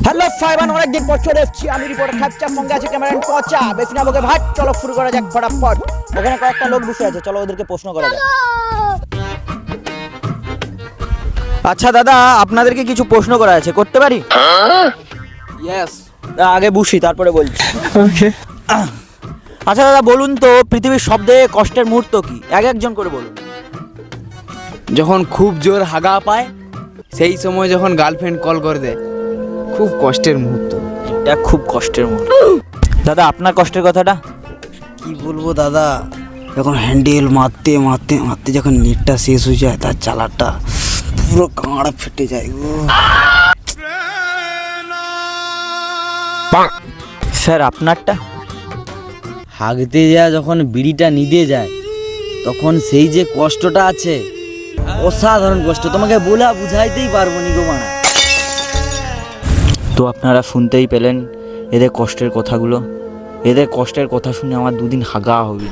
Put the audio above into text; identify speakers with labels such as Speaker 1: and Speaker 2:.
Speaker 1: Hello ফাইবান, অনেকদিন পর চলে এসেছি আমি, রিপোর্টার খাচ্চা, সঙ্গে আছে ক্যামেরাম্যান পচা। বেশি না বকে ভাট, চলো শুরু করা যাক ফটাফট। ওখানে কয়েকটা লোক বসে আছে, চলো ওদেরকে প্রশ্ন করা যাক। আচ্ছা দাদা, আপনাদেরকে কিছু প্রশ্ন করা আছে, করতে পারি?
Speaker 2: ইয়েস।
Speaker 1: আগে বসি তারপরে বলছি। ওকে। আচ্ছা দাদা বলুন তো, পৃথিবীর সবথেকে কষ্টের মুহূর্ত কি? একজন করে বলুন।
Speaker 2: যখন খুব জোর হাগা পায় সেই সময় যখন গার্লফ্রেন্ড কল করে দেয়, খুব কষ্টের মুহূর্ত।
Speaker 1: এটা খুব কষ্টের মুহূর্ত। দাদা আপনার কষ্টের কথাটা?
Speaker 3: কি বলবো দাদা, যখন হ্যান্ডেল মারতে মারতে মারতে যখন নেটটা শেষ হয়ে যায়, তার চালাটা পুরো কাঁড়া ফেটে যায়।
Speaker 1: স্যার আপনারটা?
Speaker 3: হাগতে যা যখন বিড়িটা নিদে যায়, তখন সেই যে কষ্টটা আছে, অসাধারণ কষ্ট, তোমাকে বলা বুঝাইতেই পারবো নি গো মানা।
Speaker 1: তো আপনারা শুনতেই পেলেন এদের কষ্টের কথাগুলো। এদের কষ্টের কথা শুনে আমার দুদিন হাগা হবে।